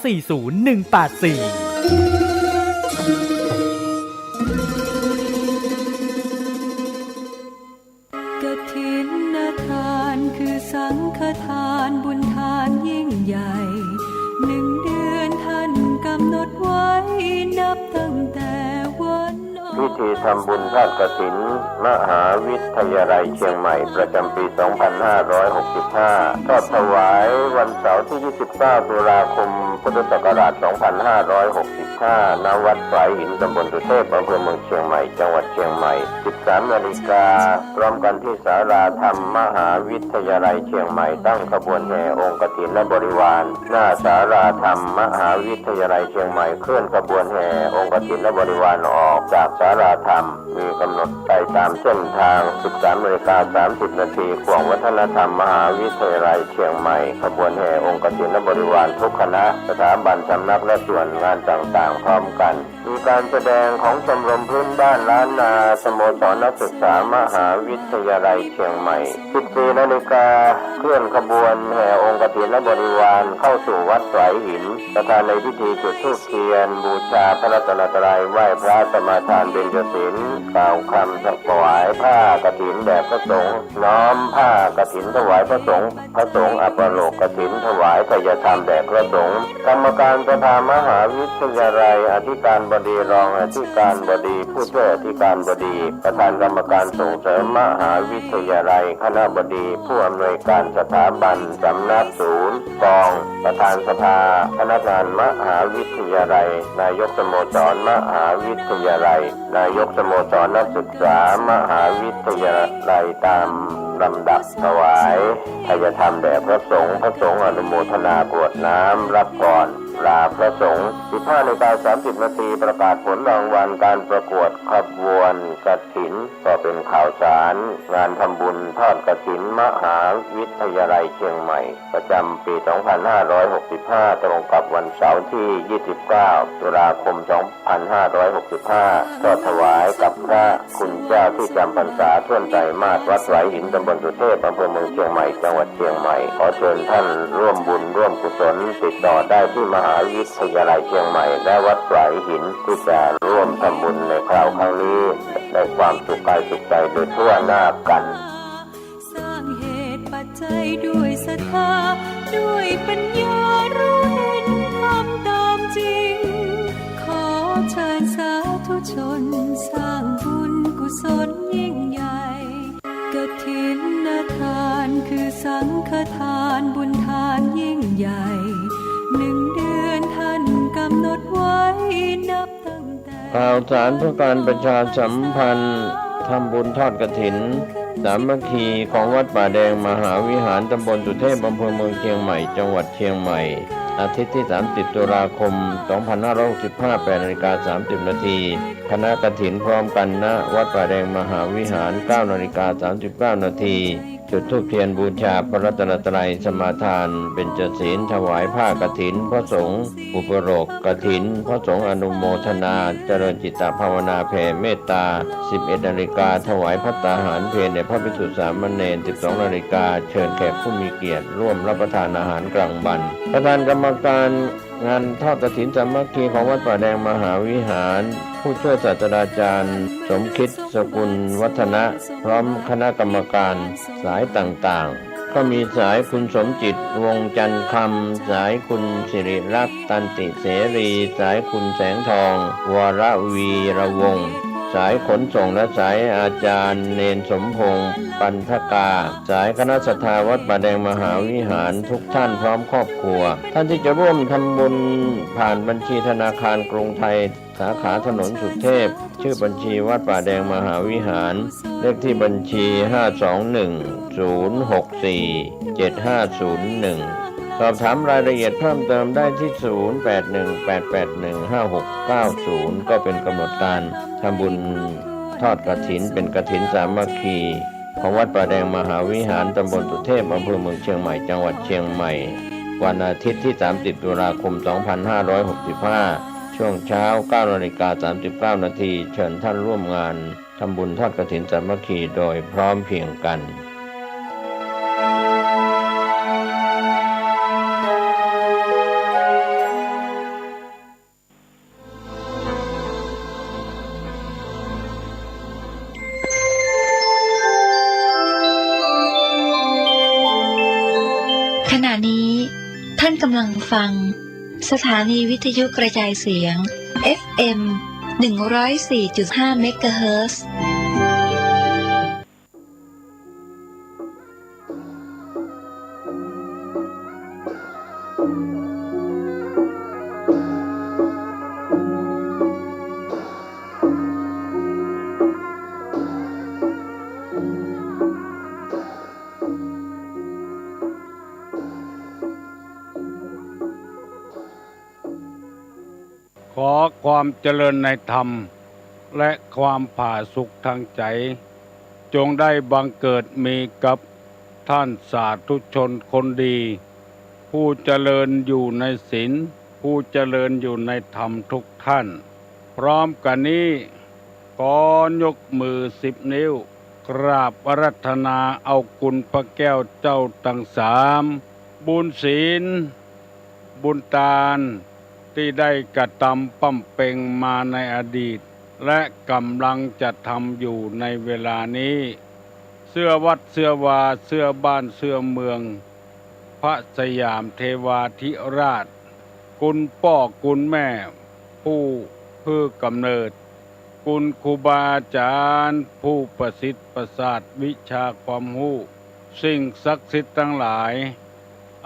กฐินทานคือสังฆทานบุญทานยิ่งใหญ่1 เดือนท่านกำหนดไว้นับตั้งแต่วันพิธีทำบุญทอดกฐินมหาวิทยาลัยเชียงใหม่ประจำปี 2565 ทอดถวายวันเสาร์ที่ 29 ตุลาคม พุทธศักราช 2565 ณ วัดฝายหินตำบลสุเทพอำเภอเมืองเชียงใหม่ จังหวัดเชียงใหม่ 13 นาฬิกาพร้อมกันที่ศาลาธรรมมหาวิทยาลัยเชียงใหม่ตั้งขบวนแห่องค์กฐินและบริวารหน้าศาลาธรรมมหาวิทยาลัยเชียงใหม่เคลื่อนขบวนแห่องค์กฐินและบริวารออกจากศาลาธรรมมีกำหนดไปตามเส้นทาง 13:30 นาทีขวงวัฒนธรรมมหาวิทยาลัยเชียงใหม่ขบวนแห่องค์กฐินและบริวารทุกคณะสถาบันสำนักและส่วนงานต่างๆพร้อมกันมีการแสดงของชมรมพื้นบ้านล้านนาสโมสรนักศึกษามหาวิทยาลัยเชียงใหม่ 14 นาฬิกาเคลื่อนขบวนแห่องค์กฐินและบริวารเข้าสู่วัดฝายหินประธานในพิธีจุดธูปเทียนบูชาพระรัตนตรัยไหว้พระสมาทานเบญจศีลกล่าวคำถวายผ้ากฐินแด่พระสงฆ์น้อมผ้ากฐินถวายพระสงฆ์อัปโลกกฐินถวายทายธรรมแด่พระสงฆ์กรรมการสภามหาวิทยาลัยอธิการบดีรองอธิการบดีผู้ช่วยอธิการบดีประธานกรรมการส่งเสริมมหาวิทยาลัยคณบดีผู้อำนวยการสถาบันสำนักศูนย์กองประธานสภาพนักงานมหาวิทยาลัยนายกสโมสรมหาวิทยาลัยนายกสโมสรนักศึกษามหาวิทยาลัยตามลำดับถวายทายธรรมแด่พระสงฆ์อนุโมทนากรวดน้ำรับก่อนลาพระสงฆ์ 15:30 นาทีประกาศผลรางวัลการประกวดขบวนกฐินก็เป็นข่าวสารงานทำบุญทอดกฐินมหาวิทยาลัยเชียงใหม่ประจำปี 2565 ตรงกับวันเสาร์ที่ 29 ตุลาคม 2565 ทอดถวายกับพระคุณเจ้าที่จำพรรษาท่วนใจมาศวัดฝายหินตำบลสุเทพอำเภอเมืองเชียงใหม่จังหวัดเชียงใหม่ขอเชิญท่านร่วมบุญร่วมกุศลติดต่อได้ที่มหาวิทยาลัยเชียงใหม่และวัดฝายหินที่จะร่วมทำบุญในคราวครั้งนี้ได้ความสุขกายสุขใจโดยทั่วหน้ากันสร้างเหตุปัจจัยด้วยศรัทธาด้วยปัญญารู้เห็นทำตามจริงขอเชิญสาธุชนสร้างบุญกุศลยิ่งใหญ่กฐินทานคือสังฆทานบุญทานยิ่งใหญ่1 เดือนท่านกำหนดไว้นับตั้งแต่ข่าวสารเพื่อการประชาสัมพันธ์ทำบุญทอดกฐินสามัคคีของวัดป่าแดงมหาวิหารตำบลสุเทพอำเภอเมืองเชียงใหม่จังหวัดเชียงใหม่อาทิตย์ที่ 30 ตุลาคม 2565 8:30 นาทีคณะกฐินพร้อมกันณวัดป่าแดงมหาวิหาร 9:39 นาทีจุดธูปเทียนบูชาพระรัตนตรัยสมาทานเบญจศีลถวายผ้ากฐินพระสงฆ์อุปโลกกฐินพระสงฆ์อนุโมทนาเจริญจิตตภาวนาแผ่เมตตา 11 นาฬิกาถวายภัตตาหารเพลแด่พระภิกษุสามเณร 12 นาฬิกาเชิญแขกผู้มีเกียรติร่วมรับประทานอาหารกลางวันประธานกรรมการงานทอดกฐินสามัคคีของวัดป่าแดงมหาวิหารผู้ช่วยศาสตราจารย์สมคิดสกุลวัฒนะพร้อมคณะกรรมการสายต่างๆก็มีสายคุณสมจิตวงจันทร์คำสายคุณสิริรักษ์ตันติเสรีสายคุณแสงทองวรวีระวงศ์สายขนส่งและสายอาจารย์เนนสมพงษ์ปันธกาสายคณะศรัทธาวัดป่าแดงมหาวิหารทุกท่านพร้อมครอบครัวท่านที่จะร่วมทำบุญผ่านบัญชีธนาคารกรุงไทยสาขาถนนสุเทพชื่อบัญชีวัดป่าแดงมหาวิหารเลขที่บัญชี 521-064-7501 สอบถามรายละเอียดเพิ่มเติมได้ที่ 0818815690 ก็เป็นกำหนดการทำบุญทอดกฐินเป็นกฐินสามัคคีของวัดป่าแดงมหาวิหารตำบลสุเทพอำเภอเมืองเชียงใหม่จังหวัดเชียงใหม่วันอาทิตย์ที่ 30 ตุลาคม 2565 ช่วงเช้า 9:39 นาทีเชิญท่านร่วมงานทำบุญทอดกฐินสามัคคีโดยพร้อมเพรียงกัน ำลังฟังสถานีวิทยุกระจายเสียง FM 104.5 เมกะเฮิรตซ์ขอความเจริญในธรรมและความผาสุกทางใจจงได้บังเกิดมีกับท่านสาธุชนคนดีผู้เจริญอยู่ในศีลผู้เจริญอยู่ในธรรมทุกท่านพร้อมกันนี้ขอยกมือ10 นิ้วกราบอาราธนาเอาคุณพระแก้วเจ้าทั้ง3บุญศีลบุญทานที่ได้กระทำปั้มเป่งมาในอดีตและกำลังจะทำอยู่ในเวลานี้เสื้อวัดเสื้อวาเสื้อบ้านเสื้อเมืองพระสยามเทวาธิราชคุณพ่อคุณแม่ผู้เพื่อกำเนิดคุณครูบาอาจารย์ผู้ประสิทธิ์ประสาทวิชาความรู้สิ่งศักดิ์สิทธิ์ทั้งหลาย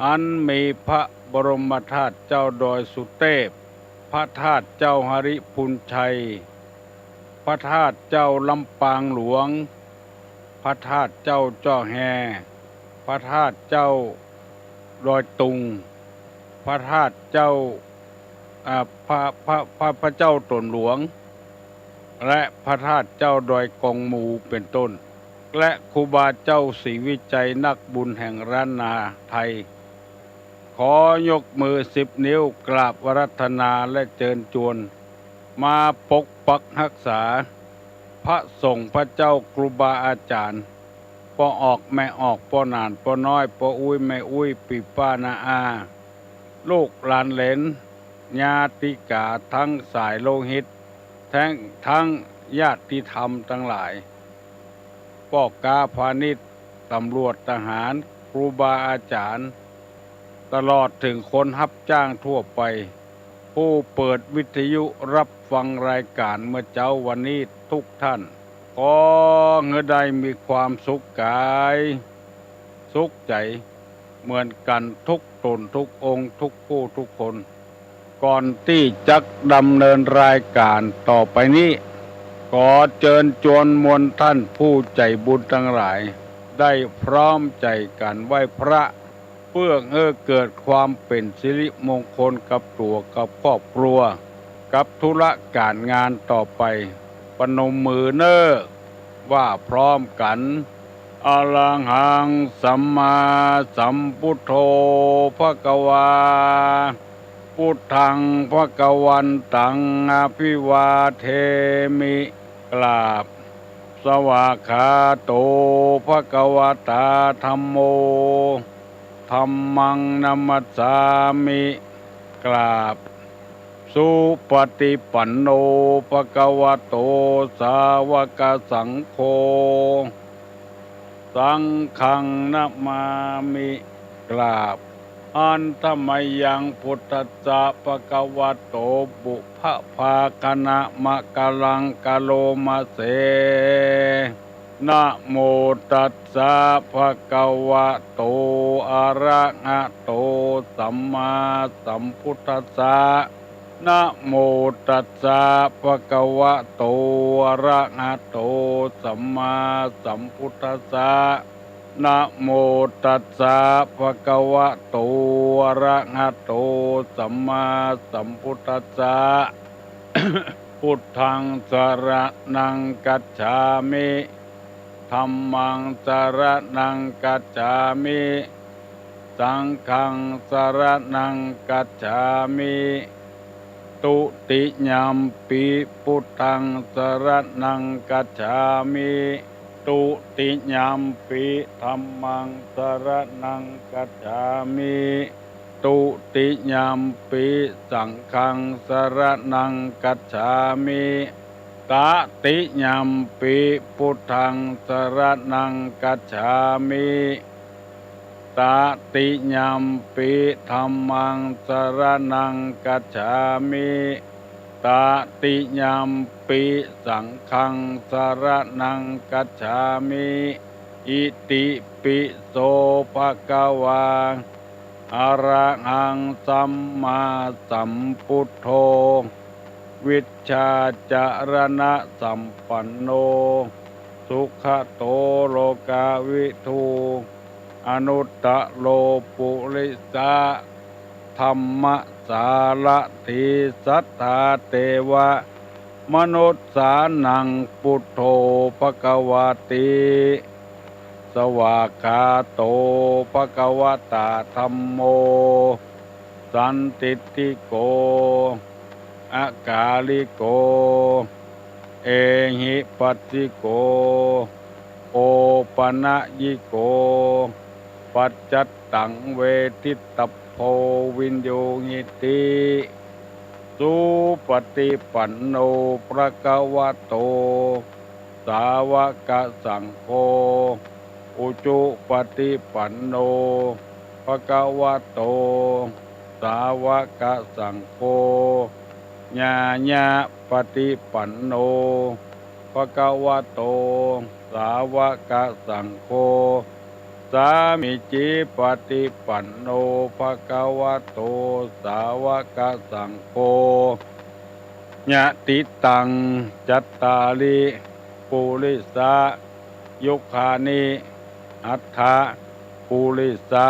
อันมีพระบรมธาตุเจ้าดอยสุเทพพระธาตุเจ้าหริพุนชัยพระธาตุเจ้าลำปางหลวงพระธาตุเจ้าจ้อแฮพระธาตุเจ้าดอยตุงพระธาตุเจ้าพระเจ้าตนหลวงและพระธาตุเจ้าดอยกองหมูเป็นต้นและครูบาเจ้าศรีวิจัยนักบุญแห่งล้านนาไทยขอยกมือ10 นิ้วกราบอาราธนาและเชิญชวนมาปกปักรักษาพระสงฆ์พระเจ้าครูบาอาจารย์ปอออกแม่ออกปอนานปอน้อยปออุ้ยแม่อุ้ยปีป้านาอาลูกหลานเหลนญาติกาทั้งสายโลหิตทั้งญาติธรรมทั้งหลายพ่อกาพาณิชย์ตำรวจทหารครูบาอาจารย์ตลอดถึงคนรับจ้างทั่วไปผู้เปิดวิทยุรับฟังรายการเมื่อเช้าวันนี้ทุกท่านขอเงือใดมีความสุขกายสุขใจเหมือนกันทุกตนทุกองค์ทุกผู้ทุกคนก่อนที่จะดำเนินรายการต่อไปนี้ขอเชิญชวนมวลท่านผู้ใจบุญทั้งหลายได้พร้อมใจกันไหว้พระเพื่อเกิดความเป็นสิริมงคลกับตัวกับครอบครัวกับธุระการงานต่อไปปนมมือเน้อว่าพร้อมกันอะระหังสัมมาสัมพุทโธภควาพุทธังภควันตังอภิวาเทมิกราบสวากขาโตภควตาธัมโมธัมมังนัมมัสสามิกราบสุปฏิปันโนภควโตสาวกสังโฆสังฆังนะมามิกราบอันธรรมยังพุทธัสสะภควโตบุพภาคณะมะกะลังกะโลมะเสนะโมตัสสะภะคะวะโตอะระหะโตสัมมาสัมพุทธัสสะนะโมตัสสะภะคะวะโตอะระหะโตสัมมาสัมพุทธัสสะนะโมตัสสะภะคะวะโตอะระหะโตสัมมาสัมพุทธัสสะ พุทธังสรณังกัจฉามิธัมมังสรณังกัจฉามิสังฆังสรณังกัจฉามิตุติยัมปิพุทธังสรณังกัจฉามิตุติยัมปิธัมมังสรณังกัจฉามิตุติยัมปิสังฆังสรณังกัจฉามิตติยัมปิพุทธังสรณังกัจฉามิต ตติยัมปิธัมมังสรณังกัจฉามิตติยัมปิสังฆังสรณังกัจฉามิอิติปิโสภะคะวาอะระหังสัมมาสัมพุทโธวิชชาจารณะสัมปันโนสุขโตโลกาวิทูอนุตตะโลปุริสะธรรมสารถิสัทธาเทวะมนุษสานังพุทโธภควติสวากขาโตภควตาธัมโมสันติติโกอากาลิโกเอหิปัสสิโกโอปนะยิโกปัจจัตตังเวทิตพโพวินโยงิติสุปฏิปันโนภะคะวะโตสาวกสังโฆอุจุปฏิปันโนภะคะวะโตสาวกสังโฆญาญาปฏิปันโนภะคะวะโตสาวกสังโฆสามิจิปฏิปันโนภะคะวะโตสาวกสังโฆญะติตังจัตตาริปุริสะยุคานิอัฏฐะปุริสะ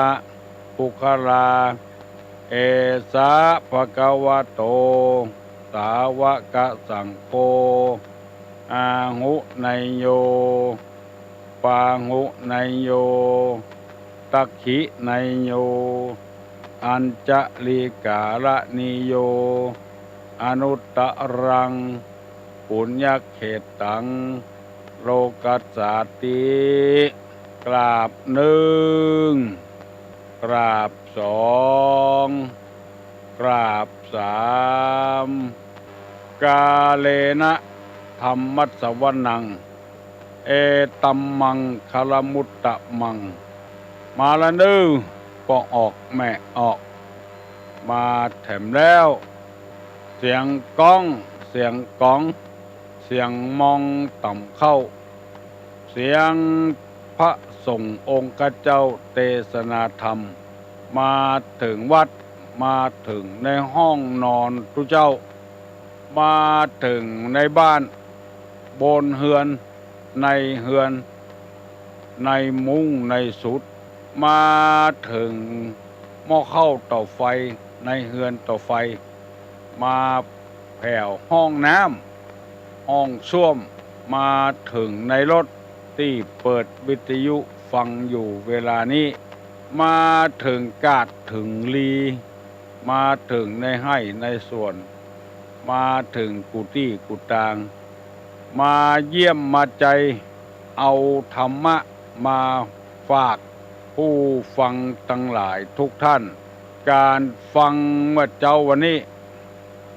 ปุคลาเอสะภะคะวะโตสาวกสังโฆอาหุไนโยปาหุไนโยตักขิไนโยอัญจลิกาละนิโยอนุตตรังปุญญเขตังโลกัสสาติกราบหนึ่งกราบสองกราบสามกาเลนะธรรมัสสวนังเอตัมมังคลมุตตะมังมาละนึปออกแม่ออกมาแถมแล้วเสียงก้องเสียงก้องเสียงมองต่ำเข้าเสียงพระสงฆ์องค์เจ้าเทศนาธรรมมาถึงวัดมาถึงในห้องนอนทุเจ้ามาถึงในบ้านบนเฮือนในเฮือนในมุ้งในสุดมาถึงหม้อข้าวเตาไฟในเฮือนเตาไฟมาแผ่วห้องน้ำห้องส้วมมาถึงในรถที่เปิดวิทยุฟังอยู่เวลานี้มาถึงกาดถึงลีมาถึงในไร่ในสวนมาถึงกุฏิกุฏางมาเยี่ยมมาใจเอาธรรมะมาฝากผู้ฟังทั้งหลายทุกท่านการฟังเมื่อเจ้าวันนี้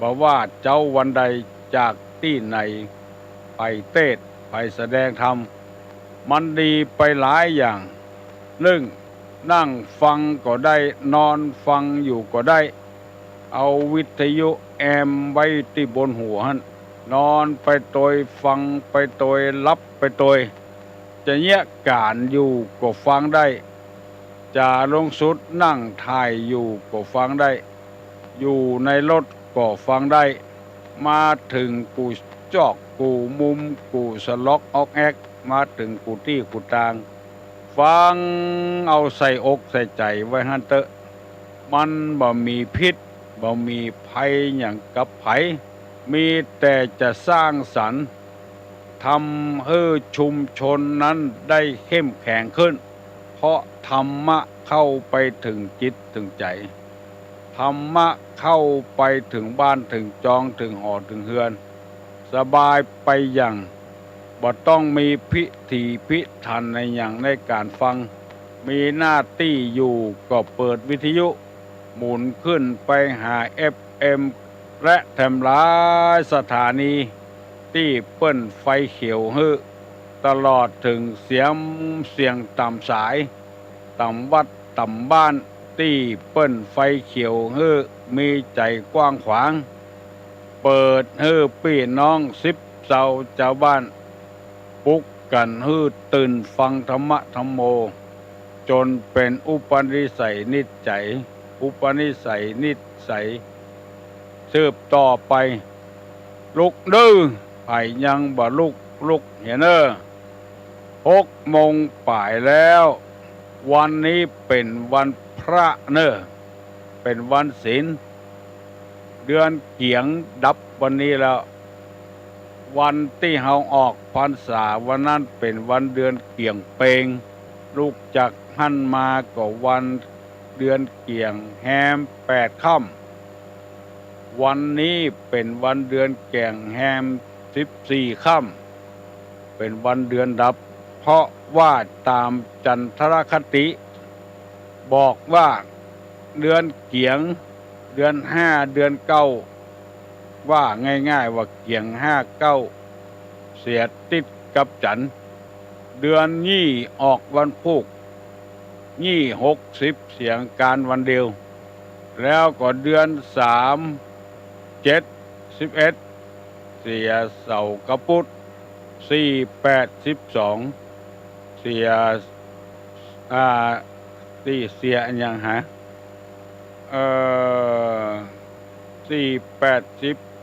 บอกว่าเจ้าวันใดจากที่ไหนไปเทศน์ไปแสดงธรรมมันดีไปหลายอย่างนั่งฟังก็ได้นอนฟังอยู่ก็ได้เอาวิทยุแอมไว้ที่บนหัวหั่นนอนไปโดยฟังไปโดยรับไปโดยจะเงียการอยู่ก็ฟังได้จะลงสุดนั่งถ่ายอยู่ก็ฟังได้อยู่ในรถก็ฟังได้มาถึงกูจอกกูมุมกูสล็อกออกแอกมาถึงกูที่กูตางฟังเอาใส่อกใส่ใจไว้หั่นเตอะมันบ่มีพิษบ่มีภัยอย่างกับไผมีแต่จะสร้างสรรค์ทำให้ชุมชนนั้นได้เข้มแข็งขึ้นเพราะธรรมะเข้าไปถึงจิตถึงใจธรรมะเข้าไปถึงบ้านถึงจองถึงหอถึงเฮือนสบายไปอย่างบ่ต้องมีพิธีพิธันในอย่างในการฟังมีหน้าที่อยู่ก็เปิดวิทยุหมุนขึ้นไปหา FM และแถมหลายสถานีที่เปิ้นไฟเขียวฮือตลอดถึงเสียงต่ำสายต่ำวัด ต่ำบ้านตี้เปิ้นไฟเขียวเฮ้อมีใจกว้างขวางเปิดเฮ้อพี่น้อง10เสาเจ้าบ้านปลุกกันเฮ้อตื่นฟังธรรมะธรรมโมจนเป็นอุปนิสัยนิสัยอุปนิสัยนิสัยสืบต่อไปลุกดื้อไผ่ยังบ่ลุกเห็นเนอ6 โมงป่ายแล้ววันนี้เป็นวันพระเนอเป็นวันศีลเดือนเกียงดับวันนี้แล้ววันที่เฮาออกพรรษาวันนั้นเป็นวันเดือนเกียงเปงลูกจากหั่นมาก็วันเดือนเกียงแฮม8 ค่ำวันนี้เป็นวันเดือนแก่งแฮม14 ค่ำเป็นวันเดือนดับเพราะว่าตามจันทรคติบอกว่าเดือนเกียงเดือน5เดือน9ว่าง่ายๆว่าเกียง5 9เสียติดกับจันทร์เดือนยี่ออกวันพุธยี่60เสียงการวันเดียวแล้วก็เดือน3 7 11เสียเสากระปุด4 8 12เสียที่เสียอันยังหา4 8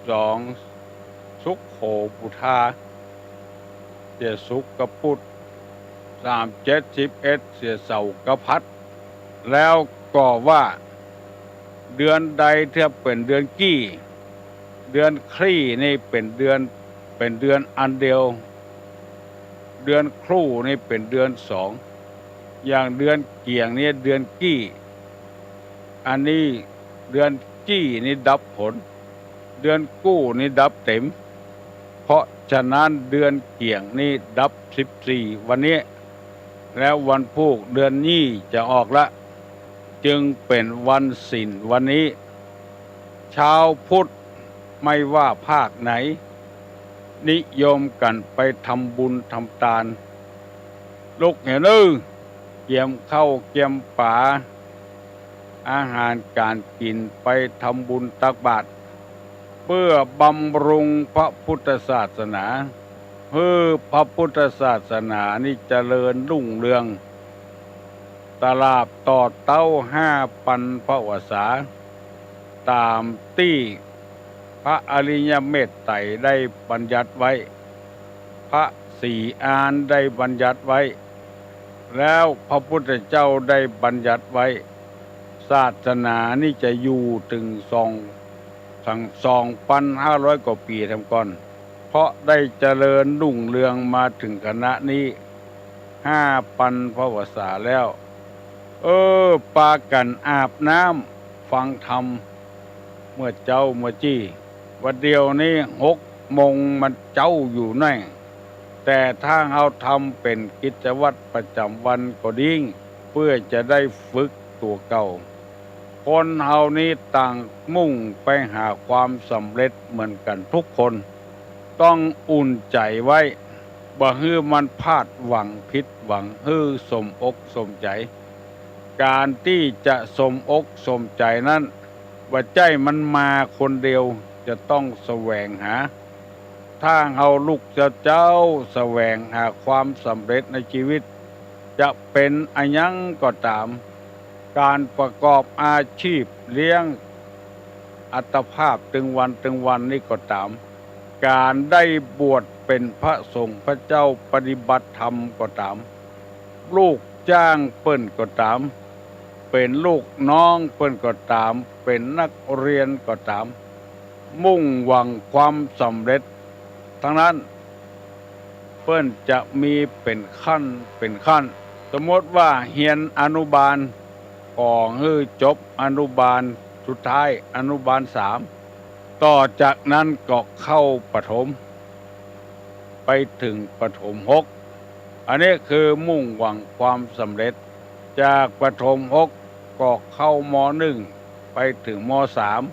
12สุขโขปุทาเสียสุขกระปุด3 7 11เสียเสากระพัดแล้วก็ว่าเดือนใดเทียบเป็นเดือนกี้เดือนคลี่นี่เป็นเดือนอันเดียวเดือนครู่นี่เป็นเดือน2อย่างเดือนเกียงนี่เดือนกี้อันนี้เดือนจี้นี่ดับผลเดือนกู้นี่ดับเต็มเพราะฉะนั้นเดือนเกียงนี่ดับ14วันนี้แล้ววันพุธเดือนนี้จะออกละจึงเป็นวันศีลวันนี้ชาวพุทธไม่ว่าภาคไหนนิยมกันไปทำบุญทำทานลูกเห็นเกี่ยมข้าวเกี่ยมป่าอาหารการกินไปทำบุญตักบาตรเพื่อบำรุงพระพุทธศาสนาเพื่อพระพุทธศาสนานี่เจริญรุ่งเรืองตลาบต่อเต้า5 ปันพระวสาตามที่พระอริยเมตไตรได้บัญญัติไว้พระสี่อานได้บัญญัติไว้แล้วพระพุทธเจ้าได้บัญญัติไว้ศาสนานี่จะอยู่ถึง2,500 กว่าปีทำก่อนเพราะได้เจริญรุ่งเรืองมาถึงขณะนี้5 ปันพระวสาแล้วปากันอาบน้ำฟังธรรมเมื่อเจ้าเมื่อจี้วันเดียวนี้6 โมงมันเจ้าอยู่แน่แต่ถ้าเราทำเป็นกิจวัตรประจำวันก็ดิ้งเพื่อจะได้ฝึกตัวเก่าคนเฮานี้ต่างมุ่งไปหาความสำเร็จเหมือนกันทุกคนต้องอุ่นใจไว้บ่ฮื้อมันพลาดหวังผิดหวังฮื้อสมอกสมใจการที่จะสมอกสมใจนั้นว่าใจมันมาคนเดียวจะต้องแสวงหาถ้าเฮาลูกเจ้าแสวงหาความสำเร็จในชีวิตจะเป็นอันยังก็ตามการประกอบอาชีพเลี้ยงอัตภาพถึงวันนี่ก็ตามการได้บวชเป็นพระสงฆ์พระเจ้าปฏิบัติธรรมก็ตามลูกจ้างเปิ้นก็ตามเป็นลูกน้องเปิ้นก็ตามเป็นนักเรียนก็ตามมุ่งหวังความสำเร็จทั้งนั้นเปิ้นจะมีเป็นขั้นสมมติว่าเรียนอนุบาลก่อฮื้อจบอนุบาลสุดท้ายอนุบาล3ต่อจากนั้นก็เข้าประถมไปถึงประถม6อันนี้คือมุ่งหวังความสำเร็จจากประถม6ก็เข้าม1ไปถึงม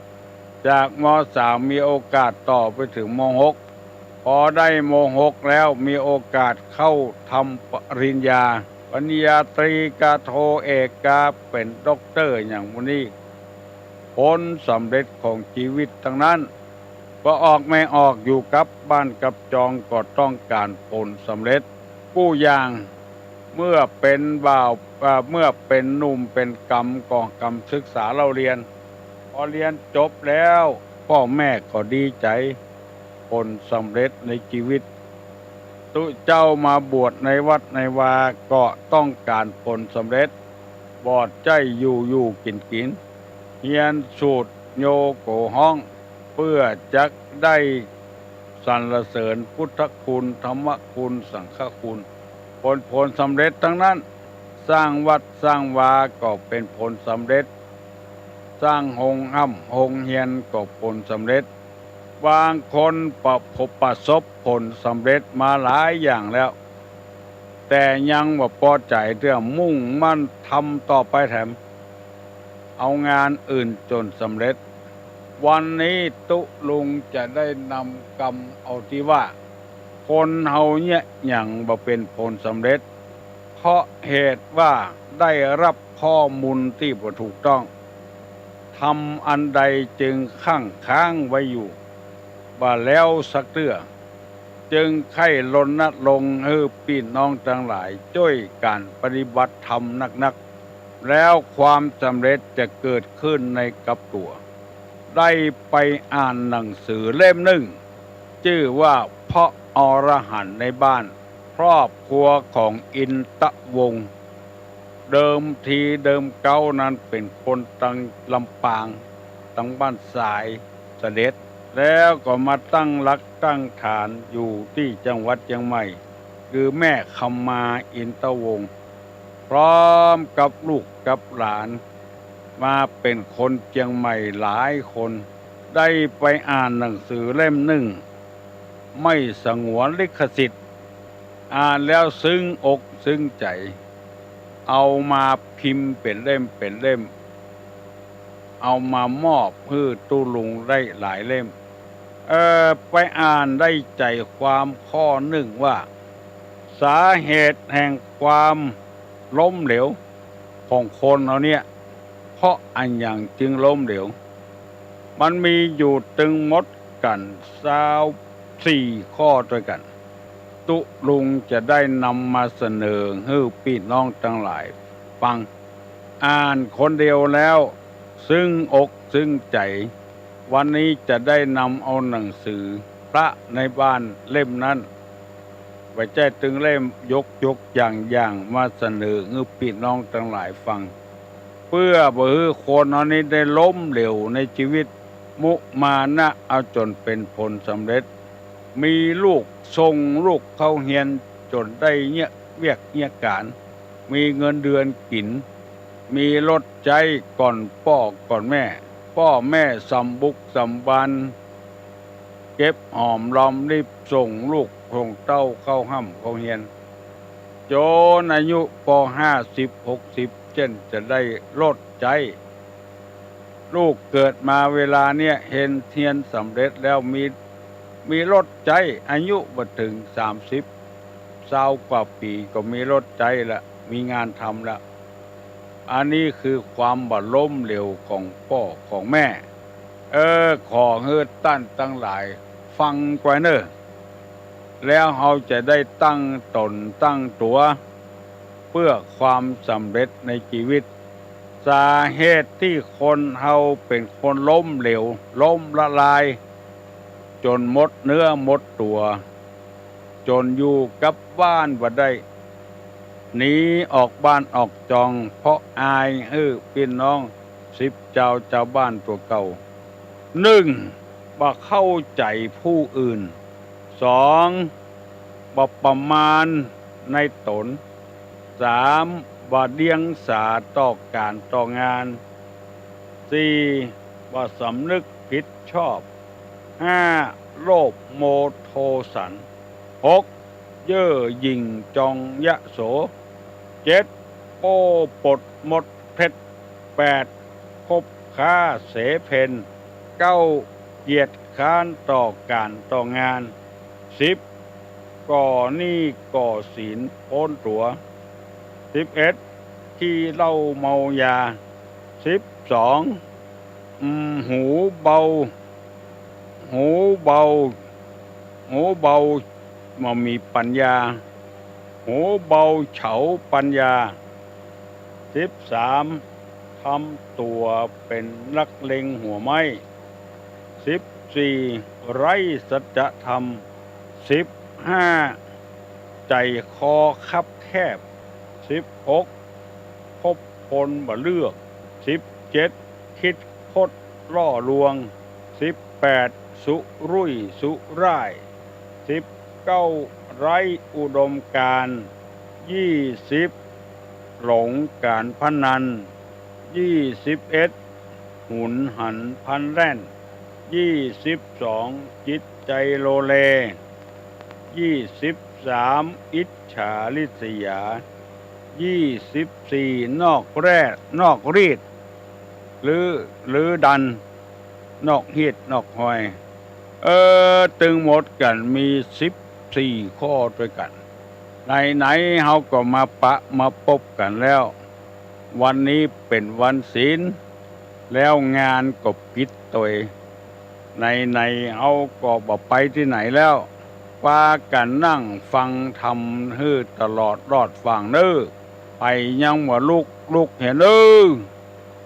3จากม3มีโอกาสต่อไปถึงม6พอได้ม6แล้วมีโอกาสเข้าทำปริญญาป ปัญญาตรีกาโทเอกกาเป็นด็อกเตอร์อย่างมุนี้ผลสำเร็จของชีวิตทั้งนั้นก็ออกไม่ออกอยู่กับบ้านกับจองก็ต้องการผลสำเร็จกู้อย่างเมื่อเป็นบ่าวเมื่อเป็นหนุ่มเป็นกรรมก่อกรรมศึกษาเราเรียนพอเรียนจบแล้วพ่อแม่ก็ดีใจผลสำเร็จในชีวิตตุเจ้ามาบวชในวัดในวาก็ต้องการผลสำเร็จบอดใจอยู่กินเฮียนสูตรโยโกห้องเพื่อจักได้สรรเสริญพุทธคุณธรรมคุณสังฆคุณผลสำเร็จทั้งนั้นสร้างวัดสร้างวาก็เป็นผลสำเร็จสร้างหงหงเฮียนก็ผลสำเร็จบางคนประสบผลสำเร็จมาหลายอย่างแล้วแต่ยังบ่พอใจเรื่องมุ่งมั่นทำต่อไปแถมเอางานอื่นจนสำเร็จวันนี้ตุลุงจะได้นำกรรมเอาที่ว่าคนเฮาเนี่ยยังบ่เป็นผลสำเร็จเพราะเหตุว่าได้รับข้อมูลที่บ่ถูกต้องทำอันใดจึงค้างไว้อยู่บ่แล้วสักเตื้อจึงไข้รณรงค์ให้พี่น้องทั้งหลายช่วยการปฏิบัติธรรมนักๆแล้วความสำเร็จจะเกิดขึ้นในกับตัวได้ไปอ่านหนังสือเล่มหนึ่งชื่อว่าพระอรหันต์ในบ้านครอบครัวของอินทวงศ์เดิมทีเดิมเก้านั้นเป็นคนตังลำปางตังบ้านสายเสด็จแล้วก็มาตั้งหลักตั้งฐานอยู่ที่จังหวัดเชียงใหม่คือแม่คำมาอินทวงศ์พร้อมกับลูกกับหลานมาเป็นคนเชียงใหม่หลายคนได้ไปอ่านหนังสือเล่มหนึ่งไม่สงวนลิขสิทธิ์อ่านแล้วซึ้งอกซึ้งใจเอามาพิมพ์เป็นเล่มเอามามอบให้ตุลุงได้หลายเล่มไปอ่านได้ใจความข้อหนึ่งว่าสาเหตุแห่งความล้มเหลวของคนเราเนี่ยเพราะอันอย่างจึงล้มเหลวมันมีอยู่ตึงหมดกัน24ข้อด้วยกันตุลุงจะได้นำมาเสนอให้พี่น้องทั้งหลายฟังอ่านคนเดียวแล้วซึ้งอกซึ้งใจวันนี้จะได้นำเอาหนังสือพระในบ้านเล่มนั้นไว้แจ้ตึงเล่มยกอย่างมาเสนอให้พี่น้องทั้งหลายฟังเพื่อบ่ให้คนอันนี้ได้ล้มเหลวในชีวิตมุมานะเอาจนเป็นผลสำเร็จมีลูกส่งลูกเข้าเรียนจนได้เนี่ยเวียกเนี่ยการมีเงินเดือนกินมีรถใจก่อนพ่อก่อนแม่สำบุกสำบันเก็บหอมรอมรีบส่งลูกส่งเต้าเข้าเข้าเรียนจนอายุป50-60เช่นจะได้รถใจลูกเกิดมาเวลาเนี่ยเห็นเทียนสำเร็จแล้วมีรถใจอายุบ่ถึง30กว่าปีก็มีรถใจละมีงานทำละอันนี้คือความบ่ล้มเหลวของพ่อของแม่ขอให้ท่านทั้งหลายฟังไว้เนอะแล้วเราจะได้ตั้งตนตั้งตัวเพื่อความสำเร็จในชีวิตสาเหตุที่คนเฮาเป็นคนล้มเหลวล้มละลายจนหมดเนื้อหมดตัวจนอยู่กับบ้านบ่ได้หนีออกบ้านออกจองเพราะอายพี่น้อง10เจ้าบ้านตัวเก่า1บ่เข้าใจผู้อื่น2บ่ประมาณในตน3บ่เดียงสาต่อการต่องาน4บ่สำนึกผิดชอบ5โลภโมโทสัน6เย่อหยิ่งจองยะโส7โป้ปดมดเพชร8คบค้าเสเพน9เกียรติค้านต่อการต่องาน10ก่อหนี้ก่อศีลโอนตัว 11ขี้เหล้าเมายา12หูเบาหูเบาหูเบามามีปัญญาหูเบาเฉาปัญญา13ทำตัวเป็นนักเลงหัวไม้14ไร้สัจธรรม15ใจคอคับแคบ16พบคนบ่เลือก17คิดคดล่อลวง18สุรุ่ยสุร่าย19ไร้อุดมการณ์20หลงการพนัน21หุนหันพลันแล่น22จิตใจโลเล23อิจฉาริษยา24นอกรีดหรือดันนอกฮีดนอกหอยตึงหมดกันมี14ข้อด้วยกันไหนเฮาก็มาพบกันแล้ววันนี้เป็นวันศีลแล้วงานก็ปิดตัวในเฮาก็บ่ไปที่ไหนแล้วพากันนั่งฟังธรรมฮื้อตลอดรอดฟังเด้อไปยังว่าลุกเห็น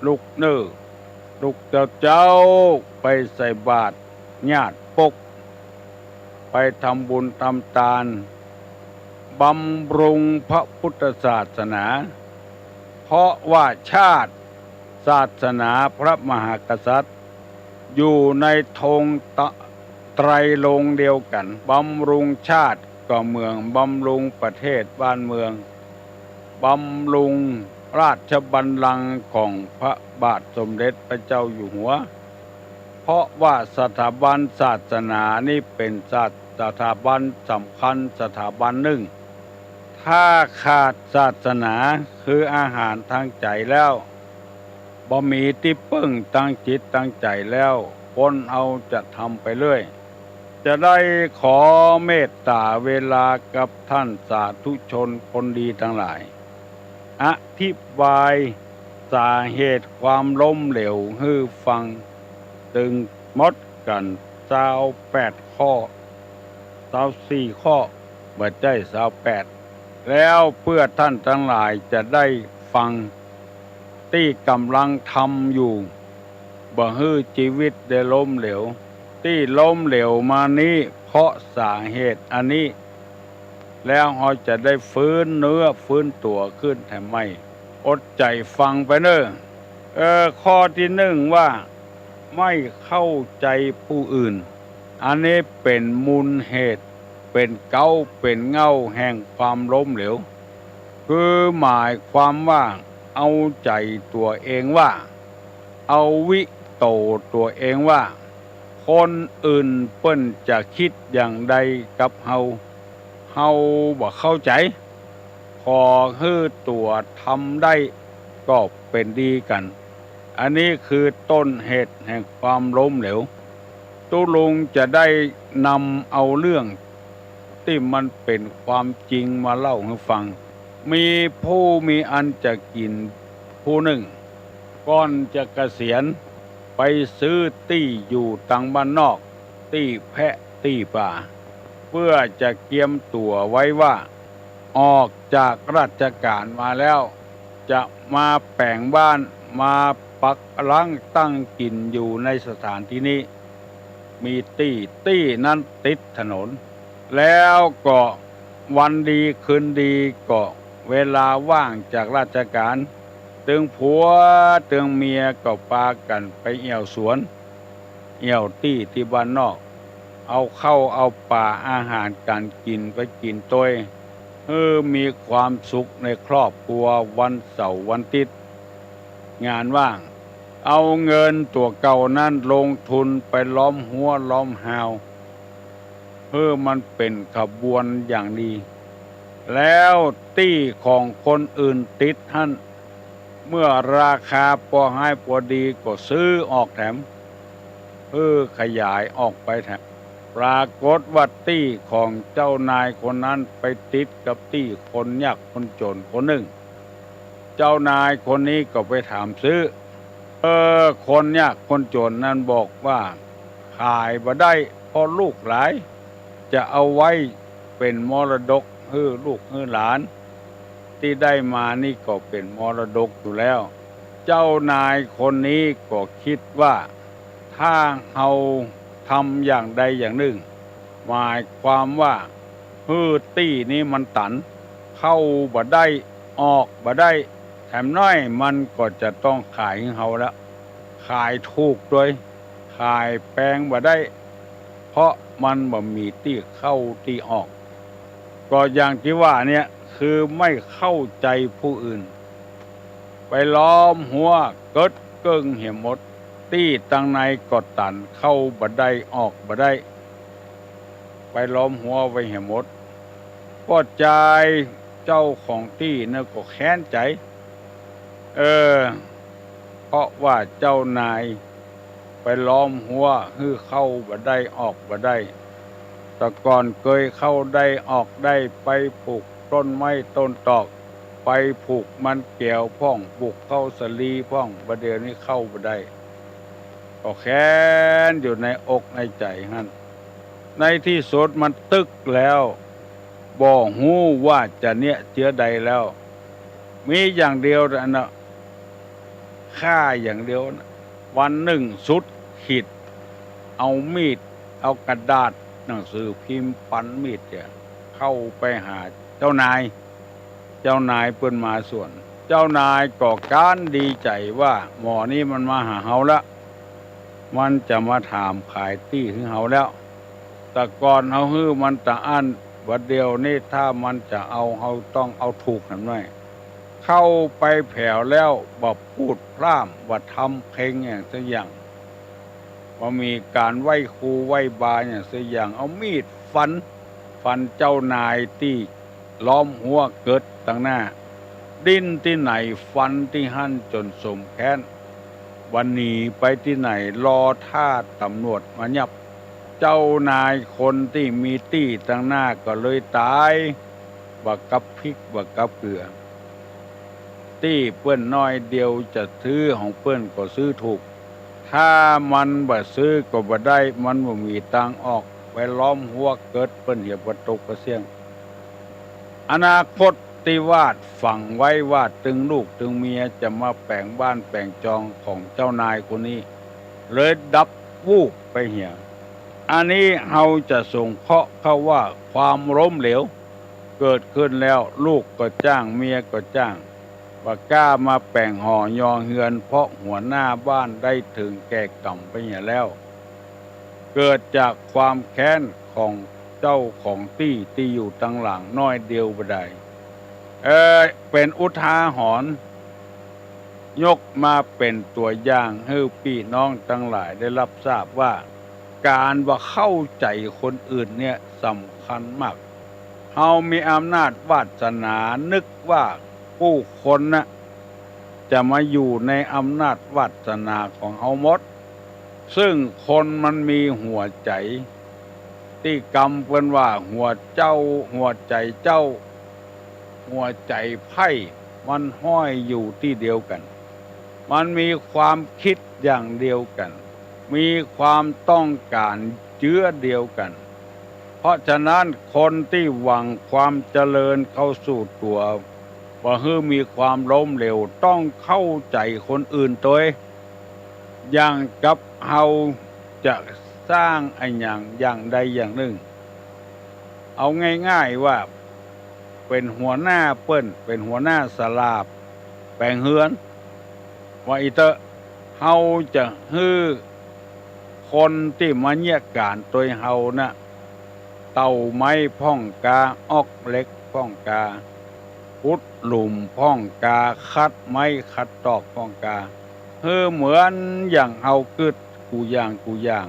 ลุกเด้อลุกเจ้าไปใส่บาตรญาติปกไปทำบุญทำทานบำรุงพระพุทธศาสนาเพราะว่าชาติศาสนาพระมหากษัตริย์อยู่ในธงไตรโลงค์เดียวกันบำรุงชาติก็เมืองบำรุงประเทศบ้านเมืองบำรุงราชบัลลังก์ของพระบาทสมเด็จพระเจ้าอยู่หัวเพราะว่าสถาบันศาสนานี่เป็นสถาบันสำคัญสถาบันหนึ่งถ้าขาดศาสนาคืออาหารทางใจแล้วบ่มีที่พึ่งตั้งจิตตั้งใจแล้วคนเอาจะทำไปเรื่อยจะได้ขอเมตตาเวลากับท่านสาธุชนคนดีทั้งหลายอธิบายสาเหตุความล้มเหลวให้ฟังตึงหมดกัน28ข้อ24ข้อบ่ใช่28แล้วเพื่อท่านทั้งหลายจะได้ฟังที่กำลังทำอยู่บ่ให้ชีวิตได้ล้มเหลวที่ล้มเหลวมานี้เพราะสาเหตุอันนี้แล้วเราจะได้ฟื้นเนื้อฟื้นตัวขึ้นแถมไม่อดใจฟังไปเนอะข้อที่1ว่าไม่เข้าใจผู้อื่นอันนี้เป็นมูลเหตุเป็นเก้าเป็นเง่าแห่งความล้มเหลวคือหมายความว่าเอาใจตัวเองว่าเอาวิโตตัวเองว่าคนอื่นเปิ้นจะคิดอย่างใดกับเฮาบ่เข้าใจพอฮื้อตัวทำได้ก็เป็นดีกันอันนี้คือต้นเหตุแห่งความล้มเหลวตุลุงจะได้นำเอาเรื่องที่มันเป็นความจริงมาเล่าให้ฟังมีผู้มีอันจะกินผู้หนึ่งก่อนจะเกษียณไปซื้อที่อยู่ต่างบ้านนอกที่แพะที่ป่าเพื่อจะเตรียมตัวไว้ว่าออกจากราชการมาแล้วจะมาแปลงบ้านมาปักหลังตั้งกินอยู่ในสถานที่นี้มีตี้นั้นติดถนนแล้วก็วันดีคืนดีก็เวลาว่างจากราชการตึงผัวตึงเมียก็พากันไปเอี่ยวสวนเอี่ยวที่บ้านนอกเอาเข้าเอาป่าอาหารการกินไปกินตัวมีความสุขในครอบครัววันเสาร์วันอาทิตย์งานว่างเอาเงินตัวเก่านั้นลงทุนไปล้อมหัวล้อมหาวมันเป็นขบวนอย่างดีแล้วตี้ของคนอื่นติดท่านเมื่อราคาพอให้พอดีก็ซื้อออกแถมขยายออกไปแถมปรากฏว่าตี้ของเจ้านายคนนั้นไปติดกับตี้คนยากคนจนคนหนึ่ง เจ้านายคนนี้ก็ไปถามซื้อคนยากคนจนนั้นบอกว่าขายบ่ได้เพราะลูกหลายจะเอาไว้เป็นมรดกให้ลูกให้หลานที่ได้มานี่ก็เป็นมรดกอยู่แล้วเจ้านายคนนี้ก็คิดว่าถ้าเราทำอย่างใดอย่างหนึ่งหมายความว่าตี้นี้มันตันเข้าบ่ได้ออกบ่ได้แถมน้อยมันก็จะต้องขายให้เราแล้วขายถูกด้วยขายแพงบ่ได้เพราะมันบ่มีที่เข้าที่ออกก็อย่างที่ว่าเนี่ยคือไม่เข้าใจผู้อื่นไปล้อมหัวเกิดเกิ้งเหี่ยมหมดตี้ตั้งในก็ตันเข้าบ่ได้ออกบ่ได้ไปล้อมหัวไว้เหี่ยหมดก็ใจเจ้าของตี้เนี่ยก็แค้นใจเพราะว่าเจ้านายไปล้อมหัวให้เข้าบ่ได้ออกบ่ได้แต่ก่อนเคยเข้าได้ออกได้ไปปลูกต้นไม้ต้นตอกไปผูกมันเกี่ยวพ่องปลูกเข้าสลีพ่องประเดี๋ยวนี้เข้าบ่ได้ก็แค้นอยู่ในอกในใจหั่นในที่สุดมันตึกแล้วบ่ฮู้ว่าจะเนี่ยเจือใดแล้วมีอย่างเดียวนะฆ่าอย่างเดียวนะวันหนึ่งสุดขีดเอามีดเอากระดาษหนังสือพิมพ์ปันมีดเนี่ยเข้าไปหาเจ้านายเปิ้นมาส่วนเจ้านายก็การดีใจว่าหมอนี่มันมาหาเฮาละมันจะมาถามขายที่ถึงเฮาแล้วแต่ก่อนเฮาฮื้อมันตะอั้นบัดเดียวนี่ถ้ามันจะเอาเฮาต้องเอาถูกนั่นไว้เข้าไปแผ่วแล้วบ่พูดพร่ำบ่ทำเพลงอย่างสักอย่างบ่มีการไหว้ครูไหว้บาอย่างสักอย่างเอามีดฟันเจ้านายที่ล้อมหัวเกิดตั้งหน้าดิ้นที่ไหนฟันที่หั่นจนสมแค้นวันนี้ไปที่ไหนรอท่าตำรวจมายับเจ้านายคนที่มีตี้ตั้งหน้าก็เลยตายบักกับพริกบักกับเกลือตี้เปิ้นน้อยเดียวจะซื้อของเปิ้นก็ซื้อถูกถ้ามันบ่ซื้อก็บ่ได้มันบ่มีตังออกไปล้อมหัวเกิดเปิ้นเหี่ยบ่ตกกระเสียงอนาคตที่วาดฝังไว้ว่าตึงลูกตึงเมียจะมาแปลงบ้านแปลงจองของเจ้านายคนนี้เลยดับวูบไปเหี่ยอันนี้เฮาจะส่งเคราะห์เขาว่าความล้มเหลวเกิดขึ้นแล้วลูกก็จ้างเมียก็จ้างว่ากล้ามาแปลงห่อยอเฮือนเพราะหัวหน้าบ้านได้ถึงแก่กรรมไปเหี่ยแล้วเกิดจากความแค้นของเจ้าของตี้ที่อยู่ตั้งหลังน้อยเดียวบ่ได้เป็นอุทาหรณ์ยกมาเป็นตัวอย่างให้พี่น้องทั้งหลายได้รับทราบว่าการว่าเข้าใจคนอื่นเนี่ยสำคัญมากเฮามีอำนาจวาสนานึกว่าผู้คนน่ะจะมาอยู่ในอำนาจวาสนาของเฮาหมดซึ่งคนมันมีหัวใจที่กรรมเพิ่นว่าหัวใจเจ้าหัวใจไพ่มันห้อยอยู่ที่เดียวกันมันมีความคิดอย่างเดียวกันมีความต้องการเชื้อเดียวกันเพราะฉะนั้นคนที่หวังความเจริญเข้าสู่ตัวว่ามีความล้มเหลวต้องเข้าใจคนอื่นตัวอย่างกับเฮาจะสร้างอย่างใดอย่างหนึ่งเอาง่ายๆว่าเป็นหัวหน้าเปิ้นเป็นหัวหน้าศาลาแปลงเฮือนว่าอีเตอเฮาจะคนที่มาเยี่ยการตัวเฮาน่ะเต่าไม้พ่องกาออกเล็กพ่องกาพุดหลุมพ่องกาคัดไม้คัดตอกพ่องกาเหมือนอย่างเฮากึดกูอย่าง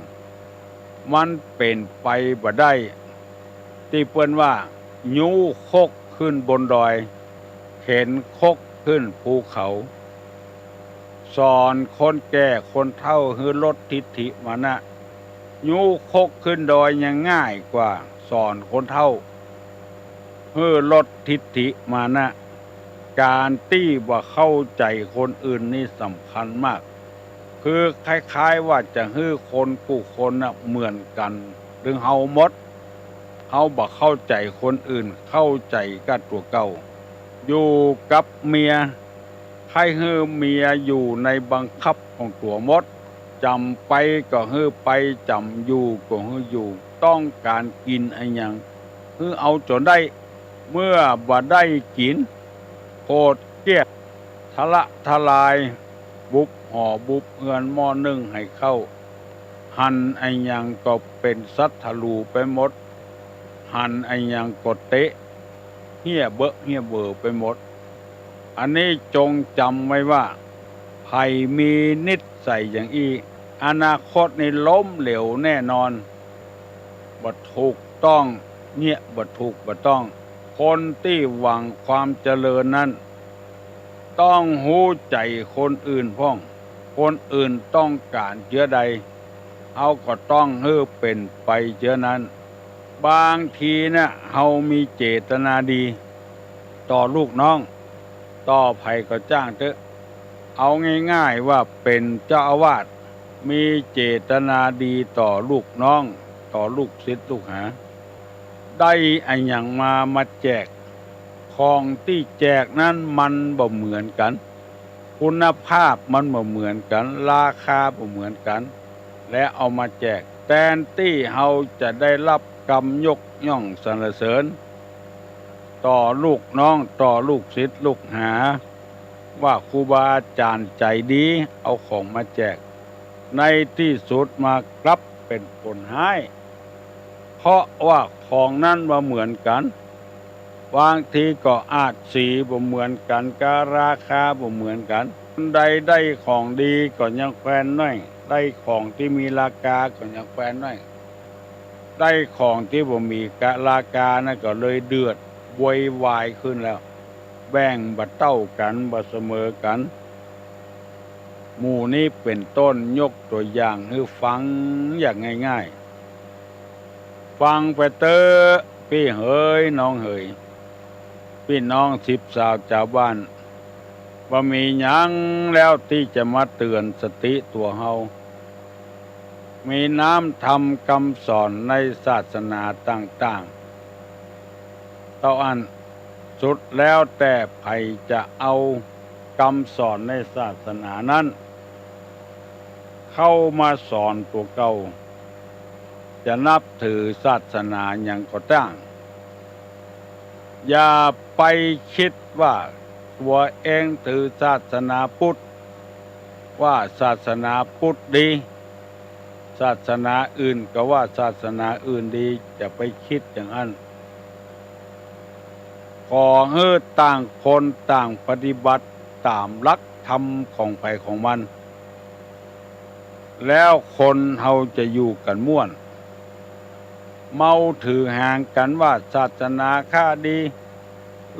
มันเป็นไปบ่ได้ที่เปิ้นว่ายูคกขึ้นบนดอยเข็นคกขึ้นภูเขาสอนคนแก่คนเฒ่าฮือลดทิฐิมานะยูคกขึ้นดอยยังง่ายกว่าสอนคนเฒ่าฮือลดทิฐิมานะ การที่ว่าเข้าใจคนอื่นนี่สำคัญมาก คือคล้ายๆว่าจะให้คนผู้คนน่ะเหมือนกันหรือเฮาหมดเฮาบ่เข้าใจคนอื่นเข้าใจกับตัวเก่าอยู่กับเมียให้ให้เมียอยู่ในบังคับของตัวหมดจำไปก็ให้ไปจำอยู่ก็ให้อยู่ต้องการกินอะไรหยังให้เอาจนได้เมื่อบ่ได้กินโคตรเกลียดทะละทลายบุบห่อบุบเฮือนหม้อนึ่งให้เข้าหั่นไอ้หยังก็เป็นสัตว์ทะลูไปหมดหั่นไอ้หยังก็เตะเหี้ยเบอะเหี้ยเบอไปหมดอันนี้จงจำไว้ว่าไผมีนิสัยอย่างอีอนาคตนี่ล้มเหลวแน่นอนบ่ถูกต้องเนี่ยบ่ถูกบ่ต้องคนที่หวังความเจริญนั้นต้องหู้ใจคนอื่นพ้องคนอื่นต้องการเชื้อใดเอาก็ต้องให้เป็นไปเชื้อนั้นบางทีนะเฮามีเจตนาดีต่อลูกน้องต่อไผก็จ้างเถอะเอาง่ายๆว่าเป็นเจ้าอาวาสมีเจตนาดีต่อลูกน้องต่อลูกศิษย์ลูกหาได้อันหยังมาแจกของที่แจกนั้นมันบ่เหมือนกันคุณภาพมันบ่เหมือนกันราคาบ่เหมือนกันและเอามาแจกแทนที่เฮาจะได้รับกำยกย่องสรรเสริญต่อลูกน้องต่อลูกศิษย์ลูกหาว่าครูบาอาจารย์ใจดีเอาของมาแจกในที่สุดมากลับเป็นผลร้ายเพราะว่าของนั้นบ่เหมือนกันบางทีก็อาจสีบ่เหมือนกันก็ราคาบ่เหมือนกันใดได้ของดีก็ยังแควนน้อยได้ของที่มีราคาก็ยังแควนน้อยได้ของที่บ่มีราคานั่นก็เลยเดือดโวยวายขึ้นแล้วแบ่งบ่เท่ากันบ่เสมอกันหมู่นี้เป็นต้นยกตัวอย่างให้ฟังอย่างง่ายๆฟังไปเตอพี่เอ๋ยน้องเอ๋ยพี่น้อง10 สาวชาวบ้านว่ามีหยังแล้วที่จะมาเตือนสติตัวเฮามีน้ำธรรมคำสอนในศาสนาต่างๆต่ออันสุดแล้วแต่ไผจะเอาคำสอนในศาสนานั้นเข้ามาสอนตัวเก่าจะนับถือศาสนาอย่างก็ตามอย่าไปคิดว่าตัวเองถือศาสนาพุทธว่าศาสนาพุทธดีศาสนาอื่นก็ว่าศาสนาอื่นดีจะไปคิดอย่างนั้นขอให้ต่างคนต่างปฏิบัติตามหลักธรรมของไผของมันแล้วคนเฮาจะอยู่กันม่วนเมาถือห่างกันว่าศาสนาข้าดี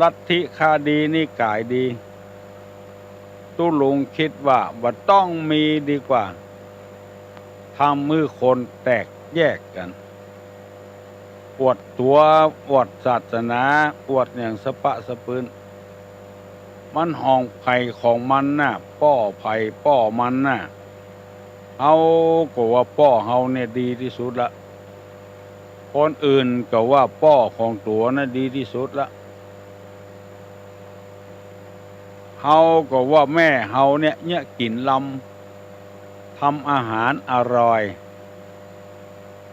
ลัทธิข้าดีนี่กายดีตุลุงคิดว่าบ่ต้องมีดีกว่าทำมือคนแตกแยกกันอวดตัวอวดศาสนาอวดอย่างสะปะสะปืนมันห้องไผ่ของมันน่ะป้อไผ่ป้อมันน่ะเฮาก็ว่าป้อเฮาเนี่ยดีที่สุดละคนอื่นก็ว่าป้อของตัวน่ะดีที่สุดละเฮาก็ว่าแม่เฮาเนี่ยกินลำทำอาหารอร่อย